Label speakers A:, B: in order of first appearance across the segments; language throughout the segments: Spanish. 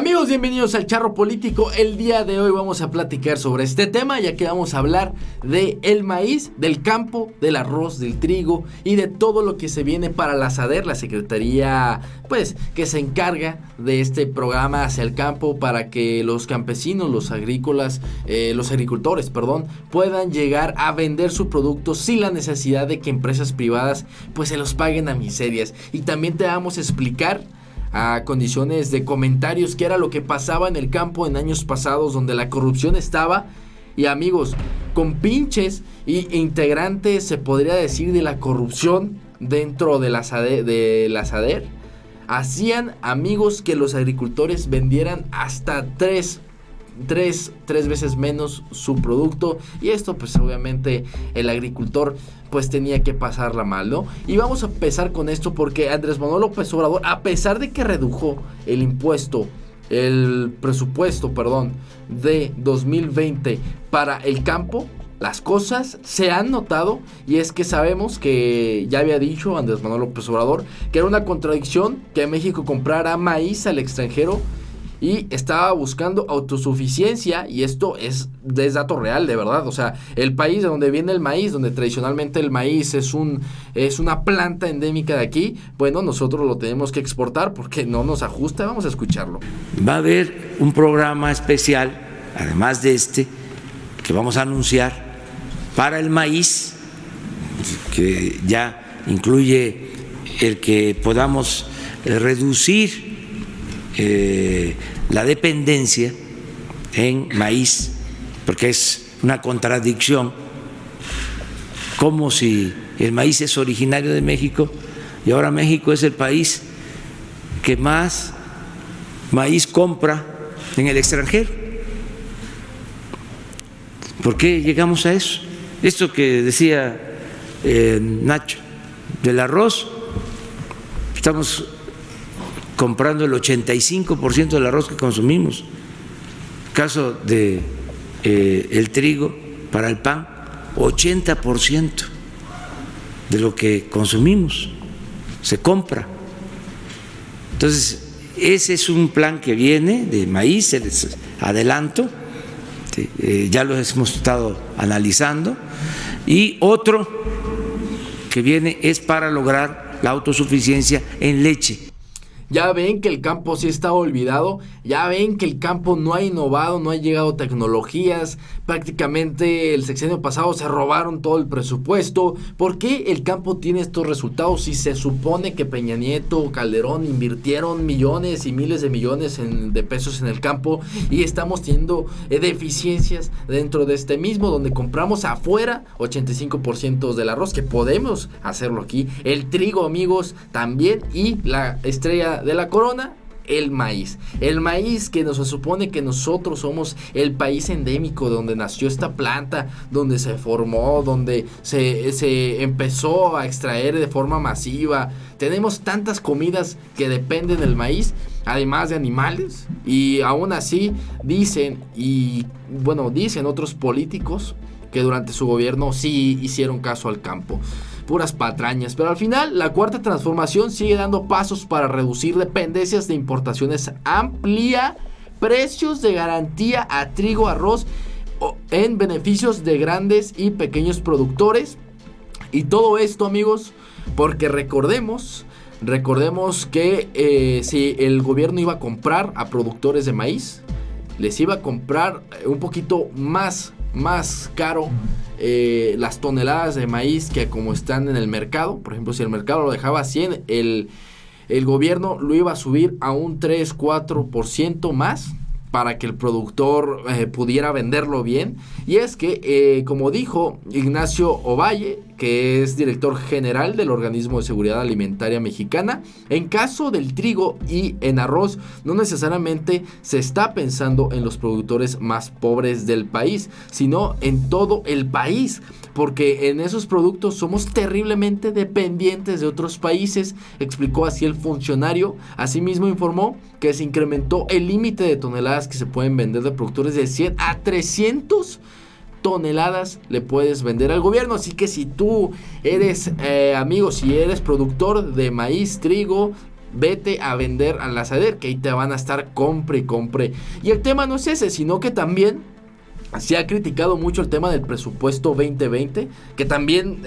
A: Amigos, bienvenidos al Charro Político. El día de hoy vamos a platicar sobre este tema, ya que vamos a hablar de el maíz, del campo, del arroz, del trigo y de todo lo que se viene para la SADER, la secretaría que se encarga de este programa hacia el campo para que los campesinos, los agricultores, puedan llegar a vender su producto sin la necesidad de que empresas privadas se los paguen a miserias. Y también te vamos a explicar a condiciones de comentarios qué era lo que pasaba en el campo en años pasados, donde la corrupción estaba. Y amigos, con pinches y integrantes, se podría decir, de la corrupción dentro de la SADER, hacían, amigos, que los agricultores vendieran hasta tres veces menos su producto. Y esto obviamente el agricultor tenía que pasarla mal, ¿no? Y vamos a empezar con esto porque Andrés Manuel López Obrador, a pesar de que redujo el presupuesto de 2020 para el campo, las cosas se han notado. Y es que sabemos que ya había dicho Andrés Manuel López Obrador que era una contradicción que México comprara maíz al extranjero y estaba buscando autosuficiencia, y esto es dato real, de verdad. O sea, el país de donde viene el maíz, donde tradicionalmente el maíz es una planta endémica de aquí, nosotros lo tenemos que exportar porque no nos ajusta. Vamos a escucharlo.
B: Va a haber un programa especial, además de este, que vamos a anunciar para el maíz, que ya incluye el que podamos reducir la dependencia en maíz, porque es una contradicción, como si el maíz es originario de México y ahora México es el país que más maíz compra en el extranjero. ¿Por qué llegamos a eso? Esto que decía Nacho del arroz, estamos comprando el 85% del arroz que consumimos. Caso de el trigo para el pan, 80% de lo que consumimos se compra. Entonces, ese es un plan que viene de maíz, les adelanto, ya lo hemos estado analizando, y otro que viene es para lograr la autosuficiencia en leche.
A: Ya ven que el campo sí está olvidado, ya ven que el campo no ha innovado, no ha llegado tecnologías, prácticamente el sexenio pasado se robaron todo el presupuesto. ¿Por qué el campo tiene estos resultados si se supone que Peña Nieto, Calderón invirtieron millones y miles de millones de pesos en el campo, y estamos teniendo deficiencias dentro de este mismo, donde compramos afuera 85% del arroz, que podemos hacerlo aquí, el trigo, amigos, también, y la estrella de la corona, el maíz que nos supone que nosotros somos el país endémico donde nació esta planta, donde se formó, donde se empezó a extraer de forma masiva. Tenemos tantas comidas que dependen del maíz, además de animales, y aún así dicen otros políticos que durante su gobierno sí hicieron caso al campo. Puras patrañas. Pero al final, la cuarta transformación sigue dando pasos para reducir dependencias de importaciones, amplía precios de garantía a trigo, arroz, en beneficios de grandes y pequeños productores. Y todo esto, amigos, porque recordemos que si el gobierno iba a comprar a productores de maíz, les iba a comprar un poquito más caro las toneladas de maíz que como están en el mercado. Por ejemplo, si el mercado lo dejaba a 100, el gobierno lo iba a subir a un 3-4% más para que el productor pudiera venderlo bien. Y es que, como dijo Ignacio Ovalle, que es director general del Organismo de Seguridad Alimentaria Mexicana, en caso del trigo y en arroz, no necesariamente se está pensando en los productores más pobres del país, sino en todo el país, porque en esos productos somos terriblemente dependientes de otros países, explicó así el funcionario. Asimismo informó que se incrementó el límite de toneladas que se pueden vender de productores de 100 a 300 toneladas le puedes vender al gobierno. Así que si tú eres, amigo, si eres productor de maíz, trigo, vete a vender al asadero, que ahí te van a estar compre y compre. Y el tema no es ese, sino que también se ha criticado mucho el tema del presupuesto 2020, que también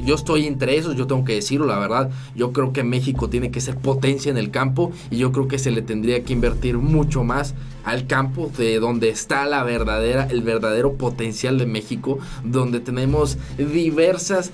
A: yo estoy entre esos, yo tengo que decirlo, la verdad. Yo creo que México tiene que ser potencia en el campo, y yo creo que se le tendría que invertir mucho más al campo, de donde está el verdadero potencial de México, donde tenemos diversas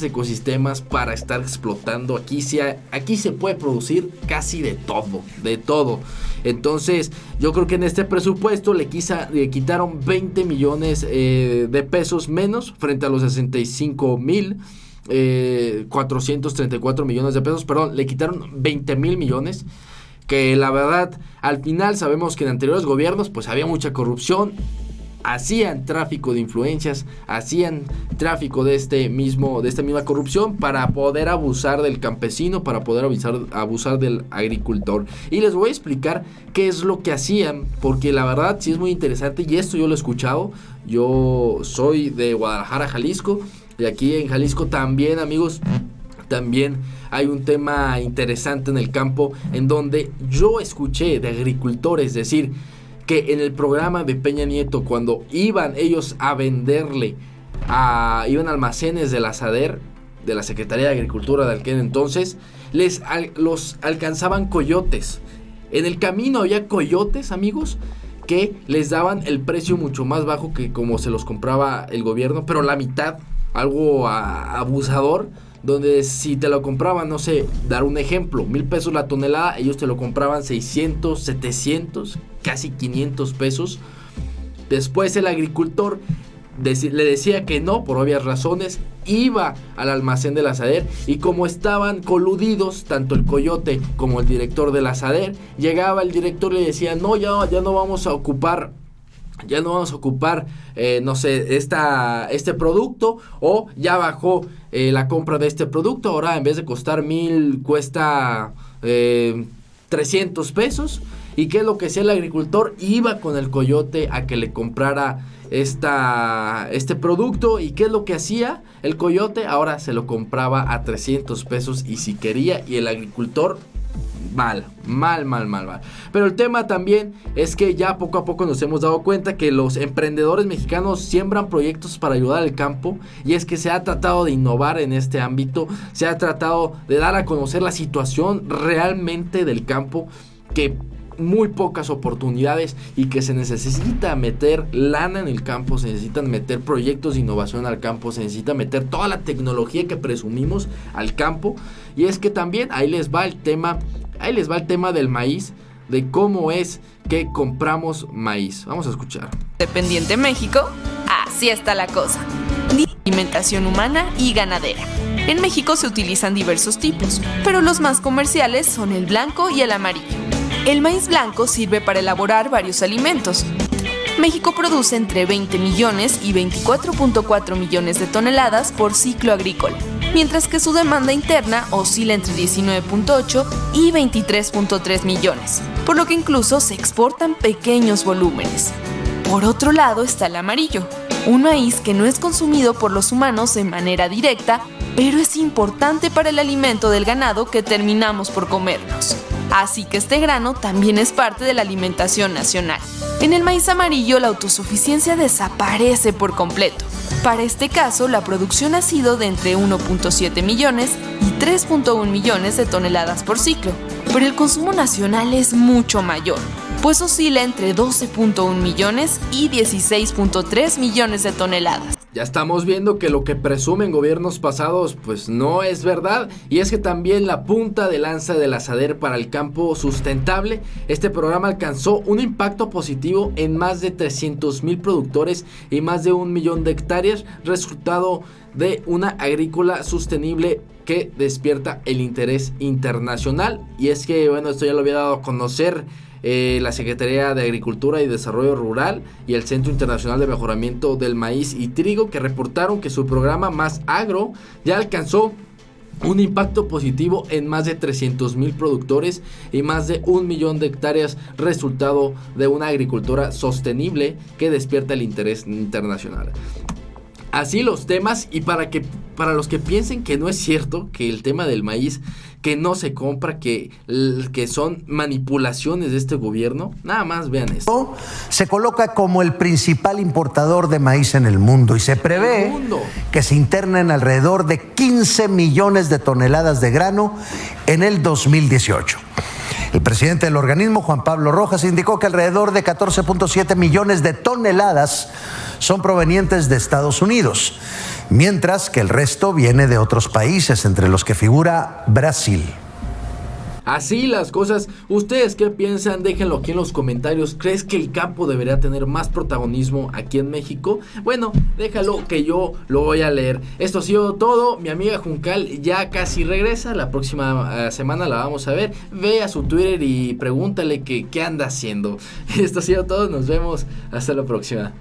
A: ecosistemas para estar explotando. Aquí se puede producir casi de todo. Entonces yo creo que en este presupuesto le quitaron 20 millones de pesos menos frente a los 65,434 millones de pesos. Perdón, le quitaron 20,000 millones, que la verdad al final sabemos que en anteriores gobiernos pues había mucha corrupción, hacían tráfico de influencias, hacían tráfico de esta misma corrupción para poder abusar del campesino, para poder abusar del agricultor. Y les voy a explicar qué es lo que hacían, porque la verdad sí es muy interesante, y esto yo lo he escuchado. Yo soy de Guadalajara, Jalisco, y aquí en Jalisco también, amigos, también hay un tema interesante en el campo, en donde yo escuché de agricultores decir que en el programa de Peña Nieto, cuando iban ellos a venderle, iban a almacenes del asader, de la Secretaría de Agricultura de aquel entonces, los alcanzaban coyotes. En el camino había coyotes, amigos, que les daban el precio mucho más bajo que como se los compraba el gobierno, pero la mitad, algo abusador, donde si te lo compraban, no sé, dar un ejemplo, 1,000 pesos la tonelada, ellos te lo compraban 600, 700, casi 500 pesos. Después el agricultor le decía que no, por obvias razones, iba al almacén del asader, y como estaban coludidos, tanto el coyote como el director del asader, llegaba el director y le decía, no, ya no vamos a ocupar, no sé, este producto, o ya bajó la compra de este producto, ahora en vez de costar 1,000 cuesta 300 pesos. ¿Y qué es lo que hacía el agricultor? Iba con el coyote a que le comprara este producto. ¿Y qué es lo que hacía el coyote? Ahora se lo compraba a 300 pesos, y si quería, y el agricultor mal. Pero el tema también es que ya poco a poco nos hemos dado cuenta que los emprendedores mexicanos siembran proyectos para ayudar al campo, y es que se ha tratado de innovar en este ámbito, se ha tratado de dar a conocer la situación realmente del campo, que muy pocas oportunidades, y que se necesita meter lana en el campo, se necesitan meter proyectos de innovación al campo, se necesita meter toda la tecnología que presumimos al campo. Y es que también ahí les va el tema del maíz, de cómo es que compramos maíz. Vamos a escuchar.
C: Dependiente México, así está la cosa. Alimentación humana y ganadera. En México se utilizan diversos tipos, pero los más comerciales son el blanco y el amarillo. El maíz blanco sirve para elaborar varios alimentos. México produce entre 20 millones y 24.4 millones de toneladas por ciclo agrícola, mientras que su demanda interna oscila entre 19.8 y 23.3 millones, por lo que incluso se exportan pequeños volúmenes. Por otro lado está el amarillo, un maíz que no es consumido por los humanos de manera directa, pero es importante para el alimento del ganado que terminamos por comernos. Así que este grano también es parte de la alimentación nacional. En el maíz amarillo la autosuficiencia desaparece por completo. Para este caso, la producción ha sido de entre 1.7 millones y 3.1 millones de toneladas por ciclo, pero el consumo nacional es mucho mayor, pues oscila entre 12.1 millones y 16.3 millones de toneladas.
A: Ya estamos viendo que lo que presumen gobiernos pasados pues no es verdad, y es que también la punta de lanza del asader para el campo sustentable, este programa alcanzó un impacto positivo en más de 300,000 productores y más de 1 millón de hectáreas, resultado de una agrícola sostenible que despierta el interés internacional. Y es que bueno, esto ya lo había dado a conocer la Secretaría de Agricultura y Desarrollo Rural y el Centro Internacional de Mejoramiento del Maíz y Trigo, que reportaron que su programa Más Agro ya alcanzó un impacto positivo en más de 300,000 productores y más de 1 millón de hectáreas, resultado de una agricultura sostenible que despierta el interés internacional. así los temas, y para los que piensen que no es cierto, que el tema del maíz, que no se compra, que son manipulaciones de este gobierno, nada más vean esto.
D: Se coloca como el principal importador de maíz en el mundo y se prevé que se internen alrededor de 15 millones de toneladas de grano en el 2018. El presidente del organismo, Juan Pablo Rojas, indicó que alrededor de 14.7 millones de toneladas son provenientes de Estados Unidos, mientras que el resto viene de otros países, entre los que figura Brasil.
A: Así las cosas. ¿Ustedes qué piensan? Déjenlo aquí en los comentarios. ¿Crees que el campo debería tener más protagonismo aquí en México? Bueno, déjalo que yo lo voy a leer. Esto ha sido todo. Mi amiga Juncal ya casi regresa. La próxima semana la vamos a ver. Ve a su Twitter y pregúntale qué anda haciendo. Esto ha sido todo. Nos vemos. Hasta la próxima.